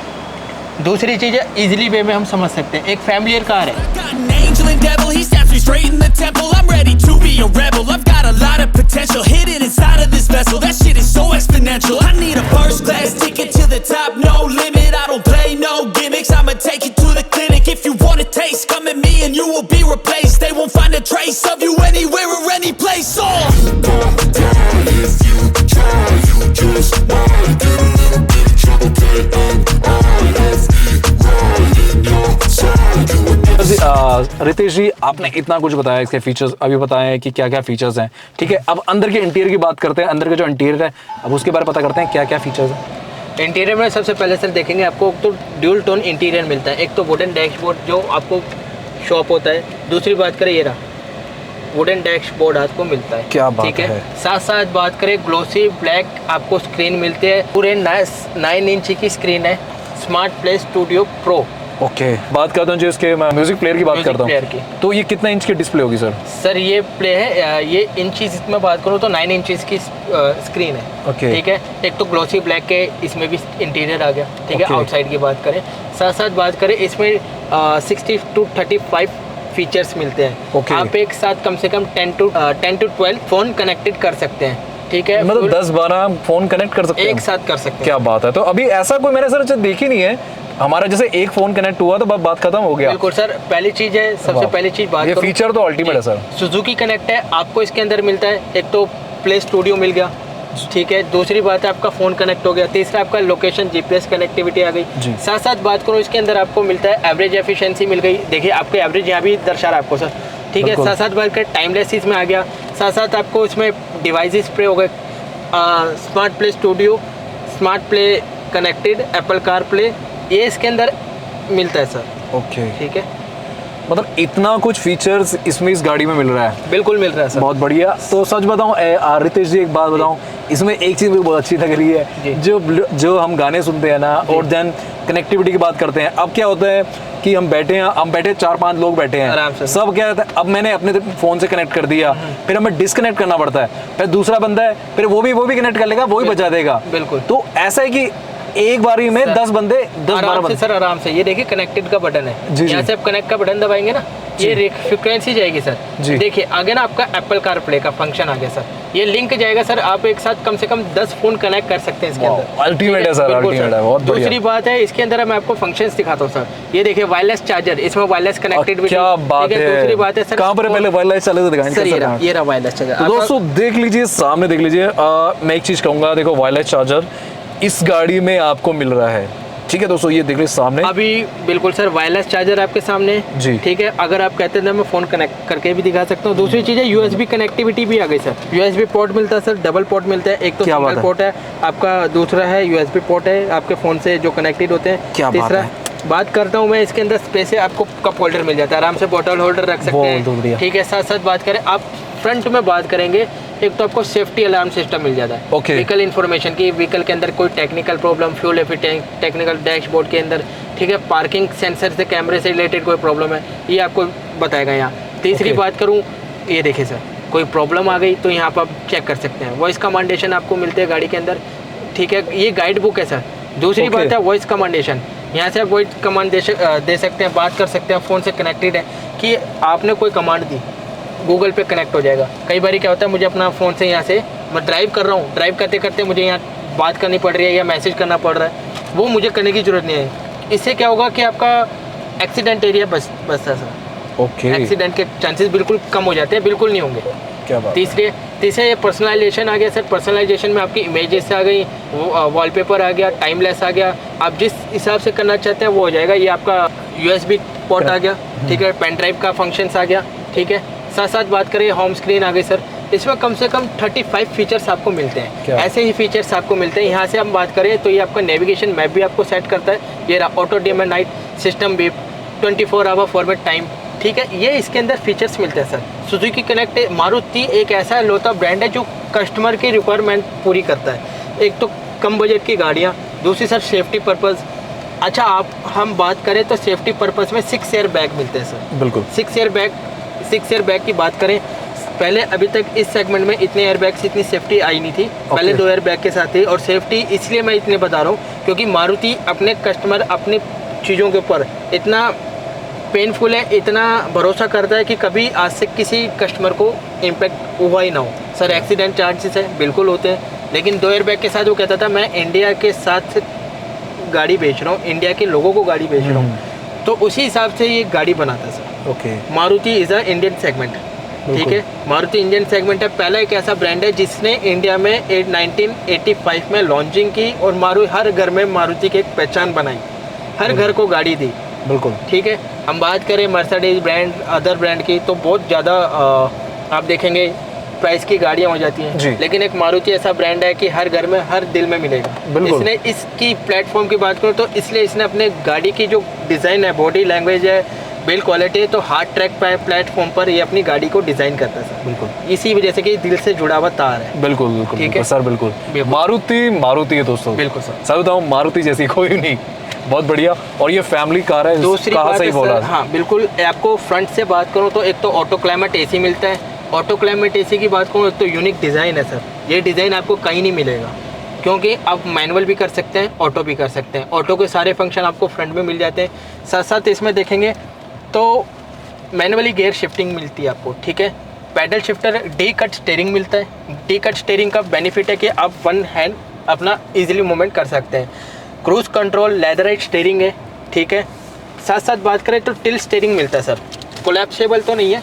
दूसरी चीज़ है, ईजिली वे में हम समझ सकते हैं, एक फैमिलियर कार है। Got an angel and devil, he snaps me straight in the temple. I'm ready to be a rebel. I've got a lot of potential hidden inside of this vessel. That shit is so exponential. I need a first class ticket to the top, no limit. I don't play no gimmicks. I'ma take you to the clinic if you want a taste. Come and you will be replaced. They won't find a trace of you anywhere or any place. gon' die if you try. You just might get a little bit of trouble. K-N-I-F-E, right in your side. You would never Ritesh ji, आपने इतना कुछ बताया, इसके फीचर्स अभी बताए कि क्या क्या फीचर्स हैं, ठीक है। अब अंदर के इंटीरियर की बात करते हैं। अंदर का जो इंटीरियर है, अब उसके बारे में पता करते हैं क्या क्या फीचर्स हैं। इंटीरियर में सबसे पहले सर देखेंगे आपको तो ड्यूल टोन इंटीरियर मिलता है। एक तो वुडन डैशबोर्ड जो आपको शॉप होता है, दूसरी बात करें ये रहा वुडन डैशबोर्ड आपको मिलता है। क्या बात ठीक है। साथ साथ बात करें ग्लोसी ब्लैक आपको स्क्रीन मिलती है, पूरे 9 इंच की स्क्रीन है, smart play studio pro. Okay, बात करता हूँ जो इसके म्यूजिक प्लेयर की बात म्यूजिक करता प्लेयर हूँ, की। तो ये कितना इंच की डिस्प्ले होगी सर? सर ये प्ले है, ये इंचेस में बात करूँ तो 9 इंचेस की स्क्रीन है। ओके। ठीक है, एक तो ग्लोसी ब्लैक के इसमें भी इंटीरियर आ गया। ठीक है, ओके। आउटसाइड की बात करें, साथ साथ बात करें इसमें 60 to 35 फीचर्स मिलते हैं। ओके। आप एक साथ कम से कम 10 to 12 फ़ोन कनेक्टेड कर सकते हैं। ठीक है, मतलब 10-12 फोन कनेक्ट कर सकते हैं एक साथ कर सकते हैं। क्या बात है। तो अभी ऐसा कोई मैंने सर देखी नहीं है, हमारा जैसे एक फोन कनेक्ट हुआ तो बात खत्म हो गया। बिल्कुल सर, पहली चीज़ है, सबसे वाह। पहली चीज़ बात ये करूं- फीचर तो अल्टीमेट है सर। सुजुकी कनेक्ट है आपको इसके अंदर मिलता है। एक तो प्ले स्टूडियो मिल गया, ठीक है, दूसरी बात है आपका फ़ोन कनेक्ट हो गया, तीसरा आपका लोकेशन जीपीएस कनेक्टिविटी आ गई। जी। साथ साथ बात करो इसके अंदर आपको मिलता है एवरेज एफिशिएंसी मिल गई। देखिए आपके एवरेज यहाँ भी दर्शा रहा है आपको सर। ठीक है, बिल्कुल। साथ साथ बात करें टाइमलेस इसमें आ गया। साथ साथ आपको इसमें डिवाइसेस प्ले हो गए, smart play studio, smart play connected, Apple car play, ये इसके अंदर मिलता है सर। ओके, ठीक है, मतलब इतना कुछ फीचर्स इसमें इस गाड़ी में मिल रहा है। बिल्कुल मिल रहा है सर। बहुत बढ़िया। तो सच बताऊं रितेश जी, एक बात बताऊं, इसमें एक चीज़ मुझे बहुत अच्छी लग रही है, जी। जो हम गाने सुनते हैं ना, और देन कनेक्टिविटी की बात करते हैं। अब क्या होता है कि हम बैठे 4-5 लोग बैठे आराम हैं, से। सब क्या होता है, अब मैंने अपने फ़ोन से कनेक्ट कर दिया, फिर हमें डिसकनेक्ट करना पड़ता है, फिर दूसरा बंदा है, फिर वो भी कनेक्ट कर लेगा, वो भी बजा देगा। बिल्कुल। तो ऐसा है कि एक बारी में 10 बंदे 10-12 आराम से बंदे। सर, आराम से। ये देखिए कनेक्टेड का बटन है, जी, यहाँ जी। से आप कनेक्ट का बटन दबाएंगे ना, ये फ्रिक्वेंसी जाएगी सर। जी। देखिए आगे ना आपका एप्पल कार प्ले का फंक्शन आ गया सर, ये लिंक जाएगा सर। आप एक साथ कम से कम 10 फोन कनेक्ट कर सकते हैं इसके वाह, अंदर। ultimate है सर, बिल्कुल ultimate है, बहुत बढ़िया। दूसरी बात है इसके अंदर मैं आपको फंक्शंस दिखाता हूँ सर। ये देखिए वायरलेस चार्जर, इसमें वायरलेस कनेक्टेड। क्या बात है। दूसरी बात है सर, कहाँ पर है? पहले वायरलेस चले तो दिखाएं सर कैसे कहाँ? ये रहा वायरलेस तो चार्जर। दोस्तों देख लीजिए, सामने देख लीजिए। मैं एक चीज़ कहूँगा, देखो वायरलेस चार्जर इस गाड़ी में आपको मिल रहा है। ठीक है दोस्तों, ये देख लीजिए सामने। अभी बिल्कुल सर वायरलेस चार्जर आपके सामने है। जी। ठीक है, अगर आप कहते हैं तो मैं फ़ोन कनेक्ट करके भी दिखा सकता हूँ। दूसरी चीज़ है यूएसबी कनेक्टिविटी भी आ गई सर। यूएसबी पोर्ट मिलता है सर, डबल पोर्ट मिलता है। एक तो क्या बात सिंगल है। पोर्ट है आपका, दूसरा है यूएसबी पोर्ट है आपके फ़ोन से जो कनेक्टेड होते हैं। क्या बात तीसरा है। बात करता हूँ मैं, इसके अंदर स्पेस है, आपको कप होल्डर मिल जाता है, आराम से बॉटल होल्डर रख सकते बहुत बढ़िया। हैं। ठीक है, साथ साथ बात करें आप फ्रंट में बात करेंगे, एक तो आपको सेफ्टी अलार्म सिस्टम मिल जाता है। ओके। व्हीकल इन्फॉर्मेशन की, व्हीकल के अंदर कोई technical problem, fuel efficiency, technical dashboard के अंदर, ठीक है, पार्किंग सेंसर से, कैमरे से रिलेटेड कोई प्रॉब्लम है, ये आपको बताएगा यहाँ। तीसरी ओके। बात करूँ, ये देखिए सर, कोई प्रॉब्लम आ गई तो यहाँ पर आप चेक कर सकते हैं। वॉइस कमांडेशन आपको मिलते हैं गाड़ी के अंदर। ठीक है, ये गाइड बुक है सर। दूसरी ओके। बात है वॉइस कमांडेशन, यहाँ से आप वॉइस कमांड दे सकते हैं, बात कर सकते हैं, फ़ोन से कनेक्टेड है कि आपने कोई कमांड दी, गूगल पे कनेक्ट हो जाएगा। कई बार क्या होता है, मुझे अपना फ़ोन से यहाँ से, मैं ड्राइव कर रहा हूँ, ड्राइव करते करते मुझे यहाँ बात करनी पड़ रही है या मैसेज करना पड़ रहा है, वो मुझे करने की ज़रूरत नहीं है। इससे क्या होगा कि आपका एक्सीडेंट एरिया बचता है सर। ओके, एक्सीडेंट के चांसेस बिल्कुल कम हो जाते हैं, बिल्कुल नहीं होंगे। क्या बात। तीसरे ये पर्सनलाइजेशन आ गया सर। पर्सनलाइजेशन में आपकी इमेजेस आ गई, वॉलपेपर आ गया, टाइमलेस आ गया, आप जिस हिसाब से करना चाहते हैं वो हो जाएगा। ये आपका यूएसबी पोर्ट आ गया, ठीक है, पेन ड्राइव का फंक्शंस आ गया, ठीक है। साथ साथ बात करें होम स्क्रीन आ गई सर। इसमें कम से कम 35 फीचर्स आपको मिलते हैं। क्या? ऐसे ही फीचर्स आपको मिलते हैं। यहाँ से हम बात करें तो ये आपका नेविगेशन मैप भी आपको सेट करता है। ये रहा auto dim and night system भी, 24 आवर फॉरवर्ड टाइम, ठीक है, ये इसके अंदर फीचर्स मिलते हैं सर। सुजुकी कनेक्ट, मारुति एक ऐसा लोता ब्रांड है जो कस्टमर की रिक्वायरमेंट पूरी करता है। एक तो कम बजट की गाड़ियाँ, दूसरी सर सेफ्टी पर्पज़। अच्छा, हम बात करें तो सेफ्टी पर्पज़ में 6 एयर बैग मिलते हैं सर। बिल्कुल। 6 एयर बैग की बात करें, पहले अभी तक इस सेगमेंट में इतने एयर बैग से इतनी सेफ्टी आई नहीं थी। पहले 2 एयर बैग के साथ थी। और सेफ्टी इसलिए मैं इतने बता रहा हूँ क्योंकि मारुति अपने कस्टमर, अपनी चीज़ों के ऊपर इतना पेनफुल है, इतना भरोसा करता है कि कभी आज से किसी कस्टमर को इम्पैक्ट हुआ ही ना हो। सर एक्सीडेंट चांसेस है, बिल्कुल होते हैं, लेकिन 2 एयर बैग के साथ वो कहता था मैं इंडिया के साथ गाड़ी बेच रहा हूँ, इंडिया के लोगों को गाड़ी बेच रहा हूँ। तो उसी हिसाब से ये गाड़ी बनाता है sir. Okay Maruti is a Indian segment, ठीक है। मारुति इंडियन सेगमेंट है, पहला एक ऐसा ब्रांड है जिसने इंडिया में 1985 में लॉन्चिंग की और हर घर में मारुति की एक पहचान बनाई, हर घर को गाड़ी दी, बिल्कुल ठीक है। हम बात करें मर्सिडीज ब्रांड, अदर ब्रांड की, तो बहुत ज़्यादा आप देखेंगे प्राइस की गाड़ियाँ हो जाती जी। हैं, लेकिन एक मारुति ऐसा ब्रांड है कि हर घर में हर दिल में मिलेगा। बिल्कुल। इसने इसकी प्लेटफॉर्म की बात करूँ तो इसलिए इसने अपने गाड़ी की जो डिज़ाइन है, बॉडी लैंग्वेज है, बिल्ड क्वालिटी है, तो हार्ड ट्रैक प्लेटफॉर्म पर ये अपनी गाड़ी को डिज़ाइन करता है सर। बिल्कुल इसी वजह से कि दिल से जुड़ा हुआ तार है। बिल्कुल बिल्कुल ठीक बिल्कुल है। सर, बिल्कुल बिल्कुल। मारुति है दोस्तों, बिल्कुल सर। सर बताऊँ मारुति जैसी कोई नहीं, बहुत बढ़िया। और ये फैमिली कार है, दूसरी कहाँ बात सही है बोला सर, हाँ बिल्कुल, आपको फ्रंट से बात करूँ तो एक तो ऑटो क्लाइमेट एसी मिलता है। ऑटो क्लाइमेट एसी की बात करूँ, एक तो यूनिक डिज़ाइन है सर, ये डिज़ाइन आपको कहीं नहीं मिलेगा, क्योंकि आप मैनुअल भी कर सकते हैं, ऑटो भी कर सकते हैं। ऑटो के सारे फंक्शन आपको फ्रंट में मिल जाते हैं। साथ साथ इसमें देखेंगे तो मैनुअली गियर शिफ्टिंग मिलती है आपको, ठीक है। Pedal shifter, D cut steering मिलता है। डी कट स्टीयरिंग का बेनिफिट है कि आप वन हैंड अपना इजीली मूवमेंट कर सकते हैं। क्रूज कंट्रोल, लेदराइट स्टीयरिंग है, ठीक है। साथ साथ बात करें तो टिल्ट स्टीयरिंग मिलता है सर, कोलैप्सेबल तो नहीं है,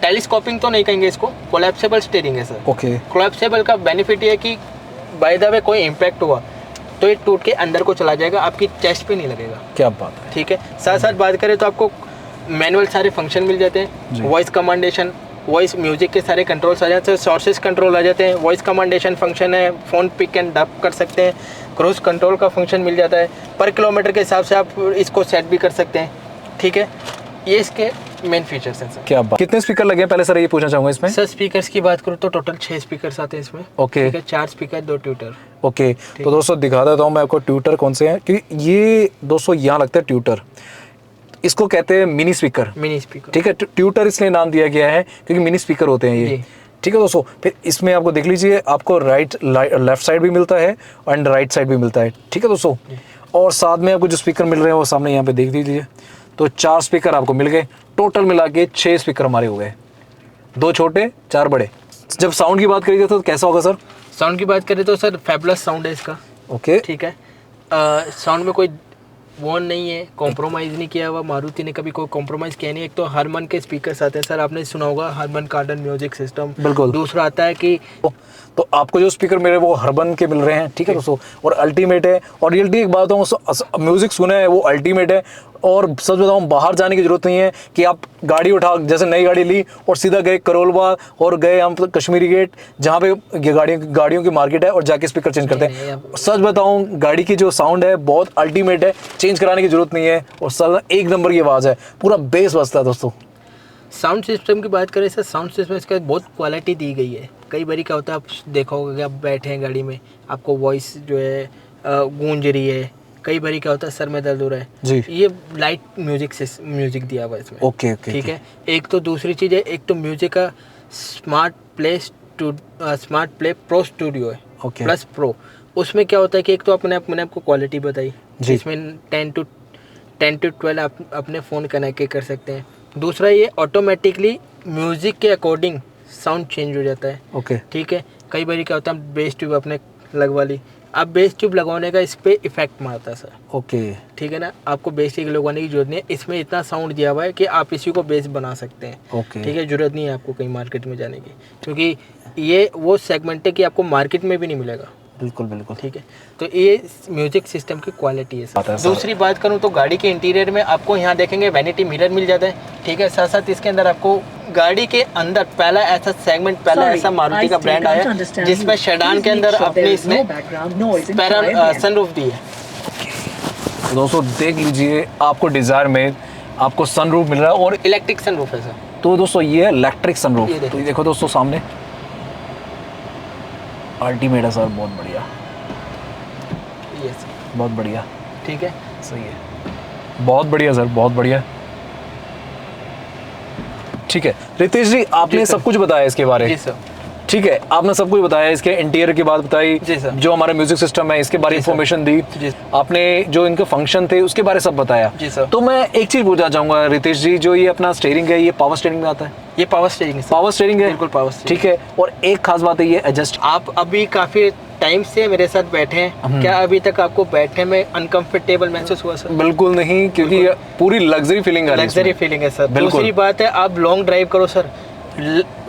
टेलीस्कोपिंग तो नहीं कहेंगे इसको, कोलैप्सेबल स्टीयरिंग है सर। ओके कोलैप्सेबल का बेनिफिट ये है कि बाय द वे कोई इम्पैक्ट हुआ तो ये टूट के अंदर को चला जाएगा, आपकी चेस्ट पे नहीं लगेगा, क्या बात है। ठीक है। साथ साथ बात करें तो आपको मैनुअल सारे फंक्शन मिल जाते जी। हैं, वॉइस कमांडेशन, वॉइस म्यूजिक के सारे कंट्रोल्स आ जाते हैं, सोर्सेस कंट्रोल आ जाते हैं, वॉइस कमांडेशन फंक्शन है, फ़ोन पिक एंड डब कर सकते हैं, क्रूज कंट्रोल का फंक्शन मिल जाता है, पर किलोमीटर के हिसाब से आप इसको सेट भी कर सकते हैं, ठीक है। ये इसके मेन फीचर्स हैं सर। क्या बात, कितने स्पीकर लगे हैं पहले सर ये पूछना चाहूँगा इसमें। सर स्पीकर्स की बात करूँ तो टोटल 6 स्पीकर्स आते हैं इसमें, ओके ठीक है। 4 स्पीकर 2 ट्यूटर। ओके, तो दोस्तों दिखा देता हूँ मैं आपको ट्यूटर कौन से हैं, क्योंकि ये दोस्तों यहाँ लगता है ट्यूटर, इसको कहते हैं मिनी स्पीकर, मिनी स्पीकर, ठीक है। ट्यूटर इसलिए नाम दिया गया है क्योंकि मिनी स्पीकर होते हैं ये, जी। ठीक है दोस्तों। फिर इसमें आपको देख लीजिए, आपको लेफ्ट साइड भी मिलता है एंड राइट साइड भी मिलता है, ठीक है दोस्तों। और साथ में आपको जो स्पीकर मिल रहे हैं वो सामने यहाँ पे देख लीजिए, तो 4 स्पीकर आपको मिल गए, टोटल मिला के 6 स्पीकर हमारे हो गए, 2 छोटे 4 बड़े। जब साउंड की बात करेंगे तो कैसा होगा सर? साउंड की बात करें तो सर फैबुलस साउंड है इसका, ओके, ठीक है। साउंड में कोई वो नहीं है, कॉम्प्रोमाइज़ नहीं किया हुआ, मारुति ने कभी कोई कॉम्प्रोमाइज़ किया नहीं। एक तो हरमन के स्पीकर्स आते हैं सर, आपने सुना होगा हरमन कार्डन म्यूजिक सिस्टम, बिल्कुल। दूसरा आता है कि तो आपको जो स्पीकर मिले वो हर्बन के मिल रहे हैं, ठीक है दोस्तों, और अल्टीमेट है। और रियलिटी एक बात बताऊँ, म्यूजिक सुना है वो अल्टीमेट है। और सच बताऊँ, बाहर जाने की जरूरत नहीं है कि आप गाड़ी उठा, जैसे नई गाड़ी ली और सीधा गए करोलबाग और गए हम कश्मीरी गेट, जहाँ पे ये गाड़ियों की मार्केट है, और जाके स्पीकर चेंज करते हैं। सच बताऊँ, गाड़ी की जो साउंड है बहुत अल्टीमेट है, चेंज कराने की जरूरत नहीं है, और सर एक नंबर की आवाज़ है, पूरा बेस बजता है दोस्तों। साउंड सिस्टम की बात करें सर, साउंड सिस्टम इसका बहुत क्वालिटी दी गई है। कई बारी क्या होता है, आप देखा होगा कि आप बैठे हैं गाड़ी में, आपको वॉइस जो है गूंज रही है, कई बारी क्या होता है सर में दर्द हो रहा है जी, ये लाइट म्यूजिक दिया हुआ है इसमें, ओके ओके, ठीक है। एक तो दूसरी चीज़ है, एक तो म्यूजिक का स्मार्ट प्ले प्रो स्टूडियो है, ओके। Plus pro. उसमें क्या होता है कि एक तो मैंने आपको क्वालिटी बताई, जी। इसमें 10 to 12 आप अपने फ़ोन कनेक्ट कर सकते हैं। दूसरा ये ऑटोमेटिकली म्यूज़िक के अकॉर्डिंग साउंड चेंज हो जाता है, ओके, ठीक है। कई बार क्या होता है, बेस ट्यूब अपने लगवा ली, अब बेस ट्यूब लगवाने का इस पर इफेक्ट मारता है सर, ओके, ठीक है ना। आपको बेस ट्यूब लगवाने की जरूरत नहीं है, इसमें इतना साउंड दिया हुआ है कि आप इसी को बेस बना सकते हैं, ओके, ठीक है। जरूरत नहीं है आपको कहीं मार्केट में जाने की, क्योंकि ये वो सेगमेंट है कि आपको मार्केट में भी नहीं मिलेगा, बिल्कुल बिल्कुल, ठीक है। तो ये म्यूजिक सिस्टम की क्वालिटी है आता है सर। सर। दूसरी बात करूँ तो गाड़ी के इंटीरियर में आपको यहाँ देखेंगे वैनिटी मिरर मिल जाता है, ठीक है। साथ साथ इसके अंदर आपको गाड़ी के अंदर पहला ऐसा सेगमेंट, पहला ऐसा मारुति का ब्रांड आया जिसमें सेडान के अंदर अपने इसने सनरूफ दी है। तो दोस्तों देख लीजिए, आपको डिजायर में आपको सनरूफ मिल रहा है, और इलेक्ट्रिक सनरूफ है सर। तो दोस्तों ये है इलेक्ट्रिक सनरूफ। ये देखो। तो ये देखो दोस्तों सामने, अल्टीमेट है सर, बहुत बढ़िया, ये सर, बहुत बढ़िया, ठीक है। सही है, बहुत बढ़िया सर, बहुत बढ़िया, ठीक है। रितेश जी, आपने जी सर। सब कुछ बताया इसके बारे जी में, सर, ठीक है, आपने सब कुछ बताया, इसके इंटीरियर की बात बताई, जी सर। जो हमारा म्यूजिक सिस्टम है इसके बारे में जी सर। इंफॉर्मेशन दी, जी। आपने जो इनके फंक्शन थे उसके बारे सब बताया। जी सर। तो मैं एक चीज पूछना चाहूंगा रितेश जी, जो ये अपना स्टीयरिंग है, ये पावर स्टीयरिंग में आता है? ये पावर स्टीयरिंग है सर। पावर स्टीयरिंग है, बिल्कुल पावर स्टीयरिंग। ठीक है। और एक खास बात है, ये एडजस्ट, आप अभी काफ़ी टाइम से मेरे साथ बैठे हैं, क्या अभी तक आपको बैठने में अनकंफर्टेबल महसूस हुआ सर? बिल्कुल नहीं, क्योंकि ये पूरी लग्जरी फीलिंग आ रही है लग्जरी इसमें। फीलिंग है सर। बिल्कुल। दूसरी बात है, आप लॉन्ग ड्राइव करो सर,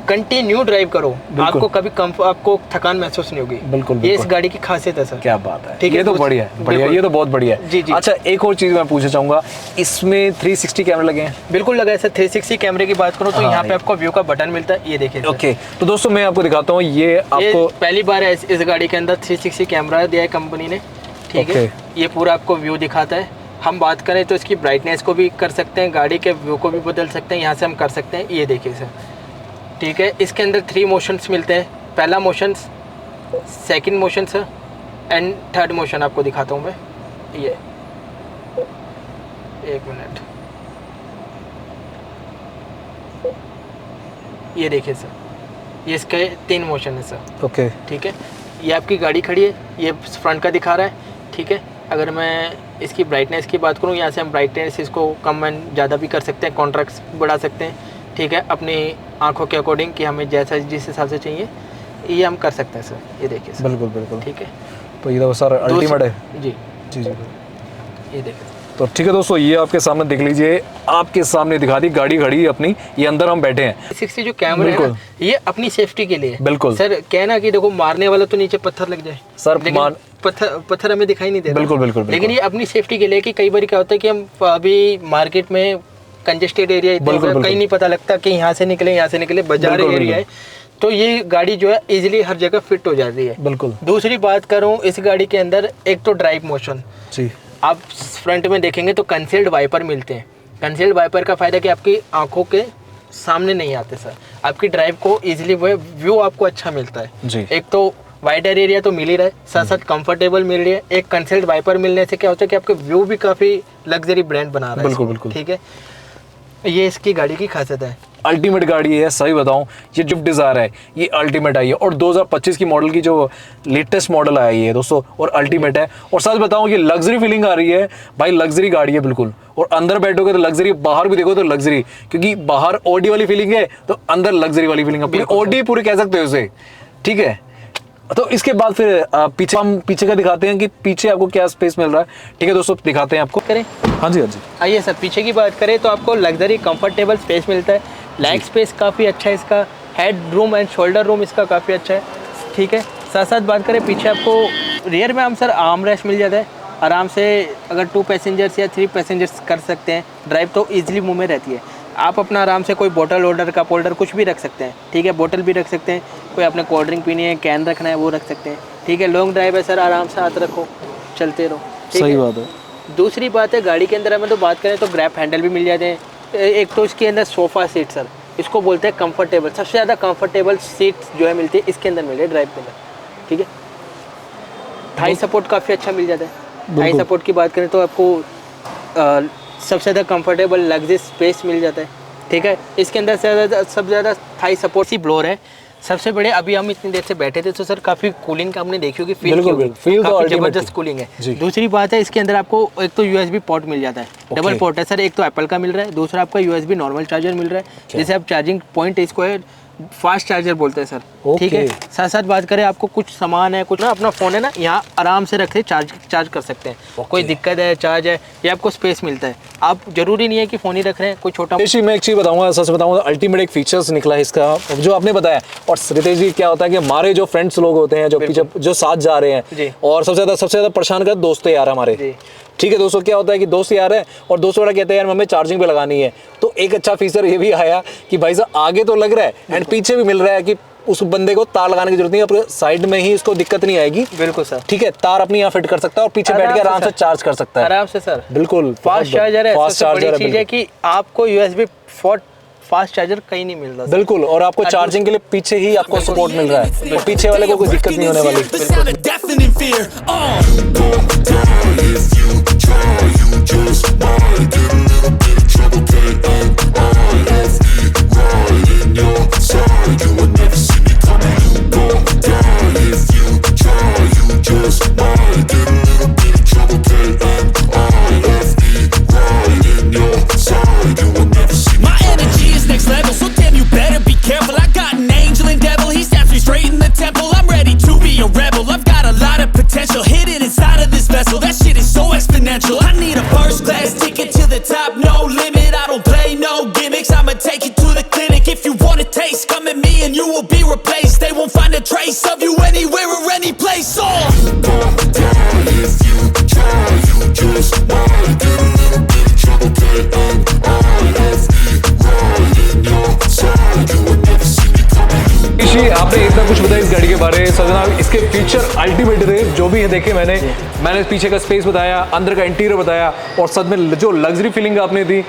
कंटिन्यू ड्राइव करो, आपको कभी आपको थकान महसूस नहीं होगी। बिल्कुल, ये बिल्कुल। इस गाड़ी की खासियत है सर। क्या बात है, ठीक है, ये तो कुछ- बढ़िया है, बढ़िया, बिल्कुल। ये तो बहुत बढ़िया है। जी, जी। अच्छा, एक और चीज़ मैं पूछना चाहूँगा, इसमें 360 कैमरे लगे हैं? बिल्कुल लगा है सर। 360 कैमरे की बात करूँ तो हाँ, यहाँ पे ये- आपको व्यू का बटन मिलता है, ये देखिए सर। ओके, तो दोस्तों मैं आपको दिखाता हूँ, ये ये आपको पहली बार है इस गाड़ी के अंदर 360 कैमरा दिया है कंपनी ने, ठीक है। ये पूरा आपको व्यू दिखाता है। हम बात करें तो इसकी ब्राइटनेस को भी कर सकते हैं, गाड़ी के व्यू को भी बदल सकते हैं, यहाँ से हम कर सकते हैं, ये देखिए सर, ठीक है। इसके अंदर 3 मोशंस मिलते हैं, पहला motion, second motion sir, and third motion आपको दिखाता हूँ मैं। ये 1 मिनट, ये देखिए सर, ये इसके 3 मोशन है सर, ओके, ठीक है। ये आपकी गाड़ी खड़ी है, ये फ्रंट का दिखा रहा है, ठीक है। अगर मैं इसकी ब्राइटनेस की बात करूँ, यहाँ से हम ब्राइटनेस इसको कम एंड ज़्यादा भी कर सकते हैं, कॉन्ट्रास्ट बढ़ा सकते हैं, ठीक है, अपनी आंखों के अकॉर्डिंग कि हमें जैसा जिस हिसाब से चाहिए ये हम कर सकते हैं सर। ये देखिए सर, बिल्कुल बिल्कुल, ठीक है। तो ये तो सर अल्टीमेट है। जी जी जी, ये देखिए, तो ठीक है दोस्तों, ये आपके सामने देख लीजिए, आपके सामने दिखा दी गाड़ी खड़ी है अपनी, ये अंदर हम बैठे हैं। 360 जो कैमरा है ना, ये अपनी सेफ्टी के लिए है। बिल्कुल। सर कहना कि देखो मारने वाला तो नीचे पत्थर लग जाए सर, लेकिन पत्थर हमें दिखाई नहीं दे रहा। बिल्कुल, बिल्कुल, लेकिन ये अपनी सेफ्टी के लिए, कि कई बार क्या होता है कि हम अभी मार्केट में कंजेस्टेड एरिया बिल्कुल, कहीं नहीं पता लगता कि यहाँ से निकले बाजार बिल्कुल, एरिया है, तो ये गाड़ी जो है इजीली हर जगह फिट हो जाती है। बिल्कुल दूसरी बात करूँ इस गाड़ी के अंदर, एक तो ड्राइव मोशन, जी, आप फ्रंट में देखेंगे तो कंसील्ड वाइपर मिलते हैं। कंसील्ड वाइपर का फायदा कि आपकी आंखों के सामने नहीं आते सर, आपकी ड्राइव को इजीली वो व्यू आपको अच्छा मिलता है जी। एक तो वाइडर एरिया तो मिल ही रहा है, साथ साथ कंफर्टेबल मिल रही है। एक कंसील्ड वाइपर मिलने से क्या होता है कि आपके व्यू भी काफ़ी लग्जरी ब्रांड बना रहा है। बिल्कुल, बिल्कुल। ठीक है, ये इसकी गाड़ी की खासियत है। अल्टीमेट गाड़ी है, सही बताऊं, ये स्विफ्ट डिज़ायर है, ये अल्टीमेट आई है, और 2025 की मॉडल की जो लेटेस्ट मॉडल आई है दोस्तों, और अल्टीमेट है। और सच बताऊं, ये लग्जरी फीलिंग आ रही है भाई, लग्जरी गाड़ी है बिल्कुल। और अंदर बैठोगे तो लग्जरी, बाहर भी देखो तो लग्जरी, क्योंकि बाहर ऑडी वाली फीलिंग है तो अंदर लग्जरी वाली फीलिंग है, पूरी ऑडी पूरी कह सकते हो उसे, ठीक है। तो इसके बाद फिर पीछे, हम पीछे का दिखाते हैं कि पीछे आपको क्या स्पेस मिल रहा है। ठीक है दोस्तों, दिखाते हैं आपको। करें, हाँ जी, हाँ जी। आइए सर, पीछे की बात करें तो आपको लग्जरी कंफर्टेबल स्पेस मिलता है, लेग स्पेस काफ़ी अच्छा है इसका, head room and shoulder room इसका काफ़ी अच्छा है, ठीक है। साथ साथ बात करें पीछे, आपको रियर में हम सर आर्म रेस्ट मिल जाता है, आराम से अगर 2 पैसेंजर्स या 3 पैसेंजर्स कर सकते हैं, ड्राइव तो ईजिली मुँह में रहती है। आप अपना आराम से कोई बोतल होल्डर, कप होल्डर कुछ भी रख सकते हैं, ठीक है, बोतल भी रख सकते हैं, कोई आपने कोल्ड ड्रिंक पीनी है, कैन रखना है वो रख सकते हैं, ठीक है। लॉन्ग ड्राइव है सर, आराम से हाथ रखो, चलते रहो, ठीक सही है? बात है। दूसरी बात है, गाड़ी के अंदर हमें तो बात करें तो ग्रैब हैंडल भी मिल जाते हैं। एक तो इसके अंदर सोफ़ा सीट सर, इसको बोलते हैं कंफर्टेबल, सबसे ज़्यादा कंफर्टेबल सीट जो है मिलती है इसके अंदर, मिले ड्राइव के अंदर, ठीक है। थाई सपोर्ट काफ़ी अच्छा मिल जाता है। थाई सपोर्ट की बात करें तो आपको सबसे ज़्यादा कंफर्टेबल लग्जरी स्पेस मिल जाता है, ठीक है। इसके अंदर सबसे ज़्यादा थाई सपोर्ट सी ब्लोअर है। सबसे बड़े, अभी हम इतनी देर से बैठे थे तो सर काफ़ी कूलिंग का हमने देखी होगी, फील बिल्कुल, की होगी, feel तो काफ़ी ultimate ज़बरदस्त थी। कूलिंग जी। है। दूसरी बात है, इसके अंदर आपको एक तो USB पोर्ट मिल जाता है, डबल पोर्ट है सर, एक तो एप्पल का मिल रहा है, दूसरा आपका USB नॉर्मल चार्जर मिल रहा है, जैसे आप चार्जिंग पॉइंट इसको है फास्ट चार्जर बोलते हैं सर, ठीक है। साथ साथ बात करें, आपको कुछ सामान है, कुछ ना अपना फ़ोन है ना, यहाँ आराम से रख के चार्ज कर सकते हैं। कोई दिक्कत है, चार्ज है, ये आपको स्पेस मिलता है। आप जरूरी नहीं है कि फ़ोन ही रख रहे हैं, कोई छोटा। रितेश जी, मैं एक चीज़ बताऊंगा, सच बताऊंगा, अल्टीमेट एक फीचर्स निकला है इसका जो आपने बताया। और रितेश जी, क्या होता है कि हमारे जो फ्रेंड्स लोग होते हैं, जो पीछे जो साथ जा रहे जी। हैं, और सबसे ज़्यादा परेशान कर दोस्त यार हमारे, जी। ठीक है दोस्तों, क्या होता है कि दोस्त यार है और दोस्त वाला कहते हैं यार हमें चार्जिंग पे लगानी है, तो एक अच्छा फीचर ये भी आया कि भाई साहब आगे तो लग रहा है एंड पीछे भी मिल रहा है कि उस बंदे को तार लगाने की जरूरत नहीं है, अपने साइड में ही इसको दिक्कत नहीं आएगी। बिल्कुल सर, ठीक है, तार अपनी यहाँ फिट कर सकता है और पीछे बैठ के आराम से चार्ज कर सकता है, आराम से सर। बिल्कुल फास्ट चार्जर है, फास्ट सबसे बड़ी चार्जर चीज़ है कि आपको USB फास्ट चार्जर कहीं नहीं मिल रहा सर। बिल्कुल, और आपको चार्जिंग के लिए पीछे ही आपको सपोर्ट मिल रहा है, और पीछे वाले को कोई दिक्कत नहीं होने वाली। The sound of deafening fear. If you try, you just might get a little bit of trouble. K-N-I-F-E, right in your side. You would never see me coming. You gon' die if you try. You just might get a little bit of trouble. K-N-I-F-E, right in your side. You would never see me. My energy is next level, so damn you better be careful. I got an angel and devil, he stabs me straight in the temple. I'm ready to be a rebel. I've got a बताऊं इसके फीचर अल्टीमेट थे जो भी है देखे मैंने पीछे का स्पेस बताया, अंदर का इंटीरियर बताया, और सच में जो लग्जरी फीलिंग आपने दी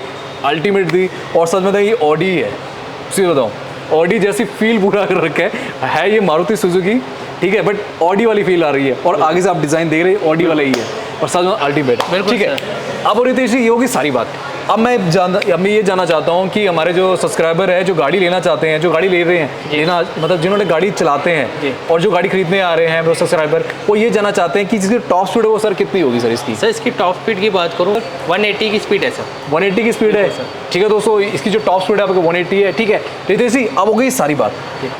अल्टीमेट दी। और सच में ये ऑडी है, सीधे बताऊँ ऑडी जैसी फील पूरा कर रखा है ये मारुति सुजुकी, ठीक है, बट ऑडी वाली फील आ रही है, और आगे से आप डिज़ाइन देख रहे हैं ऑडी वाला ही है, और सच में अल्टीमेट, ठीक है। अब रितेश जी ये होगी सारी बात। अब मैं ये जानना चाहता हूँ कि हमारे जो सब्सक्राइबर है जो गाड़ी लेना चाहते हैं, जो गाड़ी ले रहे हैं, लेना मतलब जिन्होंने गाड़ी चलाते हैं और जो गाड़ी खरीदने आ रहे हैं वो सब्सक्राइबर, वो ये जानना चाहते हैं कि जिसकी टॉप स्पीड है वो सर कितनी होगी सर इसकी? सर इसकी टॉप स्पीड की बात करूँ 180 की स्पीड है सर। 180 की स्पीड है, ठीक है दोस्तों, इसकी जो टॉप स्पीड है आपको 180 है, ठीक है। रितेश जी अब हो गई सारी बात।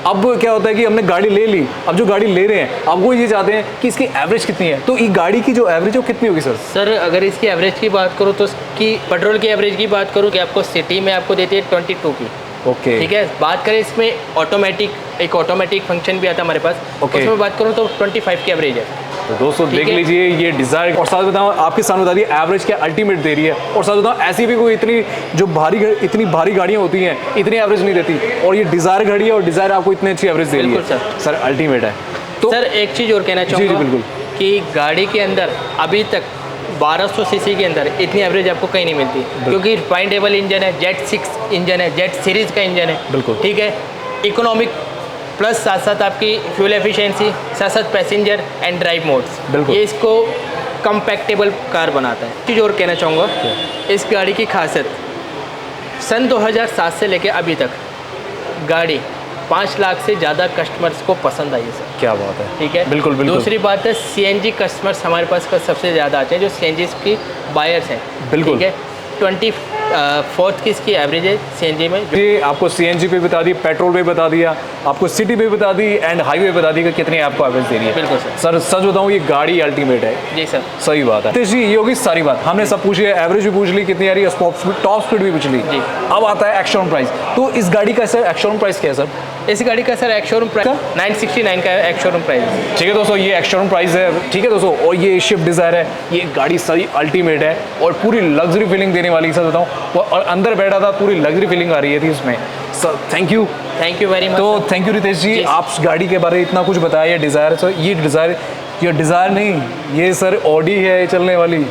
अब क्या होता है कि हमने गाड़ी ले ली, अब जो गाड़ी ले रहे हैं अब वो ये चाहते हैं कि इसकी एवरेज कितनी है, तो ये गाड़ी की जो एवरेज है वो कितनी होगी सर? सर अगर इसकी एवरेज की बात करूँ तो इसकी पेट्रोल की एवरेज की बात करूँ कि आपको सिटी में आपको देती है 22 की, ओके, ठीक है। बात करें इसमें एक ऑटोमेटिक फंक्शन भी आता है हमारे पास, उसमें बात करूँ तो 25 की एवरेज है। तो दोस्तों देख लीजिए ये डिज़ायर, और साथ बताऊँ आपके सामने बता दिए एवरेज क्या अल्टीमेट दे रही है, और साथ बताऊँ ऐसी भी कोई इतनी भारी गाड़ियाँ होती हैं इतनी एवरेज नहीं देती, और ये डिज़ायर गाड़ी है और डिज़ायर आपको इतनी अच्छी एवरेज दे रही है सर अल्टीमेट है। तो सर एक चीज़ और कहना चाहूँगा बिल्कुल कि गाड़ी के अंदर अभी तक 1200 सीसी के अंदर इतनी एवरेज आपको कहीं नहीं मिलती, क्योंकि रिफाइंडेबल इंजन है, जेट 6 इंजन है, जेट सीरीज़ का इंजन है, बिल्कुल, ठीक है। इकोनॉमिक प्लस साथ साथ आपकी फ्यूल एफिशिएंसी, साथ साथ पैसेंजर एंड ड्राइव मोड्स, बिल्कुल, ये इसको कंपैक्टेबल कार बनाता है। चीज़ और कहना चाहूँगा इस गाड़ी की खासियत, सन 2007 से लेकर अभी तक गाड़ी 5 लाख से ज़्यादा कस्टमर्स को पसंद आई है सर। क्या बात है, ठीक है, बिल्कुल बिल्कुल। दूसरी बात है सीएनजी कस्टमर्स हमारे पास का सबसे ज़्यादा आते हैं, जो सीएनजी की बायर्स हैं, बिल्कुल, ठीक है। 24th की इसकी एवरेज है सीएनजी में। ये आपको सीएनजी पे बता दी, पेट्रोल पे बता दिया, आपको सिटी पे बता दी, एंड हाईवे बता दी कि कितनी आपको एवरेज दे रही है। बिल्कुल सर सच बताऊँ ये गाड़ी अल्टीमेट है। जी सर, सही बात है। तो जी ये होगी सारी बात, हमने सब पूछी है, एवरेज भी पूछ ली कितनी आ रही है, टॉप स्पीड भी पूछ ली जी। अब आता है एक्स-शोरूम प्राइस। तो इस गाड़ी का सर एक्स-शोरूम प्राइस क्या है सर? इस गाड़ी का सर एक्स-शोरूम प्राइस 969 का एक्स-शोरूम प्राइस है। ठीक है दोस्तों, ये एक्स-शोरूम प्राइस है, ठीक है दोस्तों। और ये स्विफ्ट डिज़ायर है, ये गाड़ी सही अल्टीमेट है और पूरी लग्जरी फीलिंग देने वाली, सर बताऊँ, और अंदर बैठा था पूरी लग्जरी फीलिंग आ रही है थी उसमें। Sir thank you very much. तो थैंक यू रितेश जी, आप गाड़ी के बारे में इतना कुछ बताया। ये डिज़ायर सर, ये डिज़ायर नहीं, ये सर ऑडी है चलने वाली,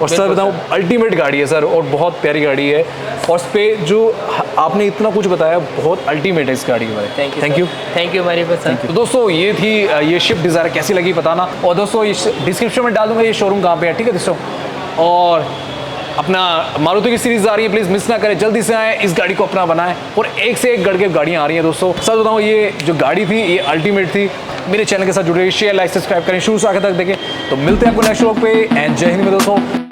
और सर बताऊँ अल्टीमेट गाड़ी है सर, और बहुत प्यारी गाड़ी है, और उस पर जो आपने इतना कुछ बताया बहुत अल्टीमेट है इस गाड़ी के बारे में। Thank you very much sir. तो दोस्तों ये थी ये स्विफ्ट डिज़ायर, कैसी लगी बताना, और दोस्तों इस डिस्क्रिप्शन में डाल दूंगा ये शोरूम कहाँ पे है, ठीक है दोस्तों। और अपना मारुति की सीरीज आ रही है, प्लीज़ मिस ना करें, जल्दी से आएँ, इस गाड़ी को अपना बनाएं, और एक से एक गाड़ियाँ आ रही हैं दोस्तों। सच बताऊँ ये जो गाड़ी थी ये अल्टीमेट थी। मेरे चैनल के साथ जुड़े, शेयर लाइक सब्सक्राइब करें, शुरू से आगे तक देखें। तो मिलते हैं आपको नेक्स्ट व्लॉग पे, एंड जय हिंद में दोस्तों।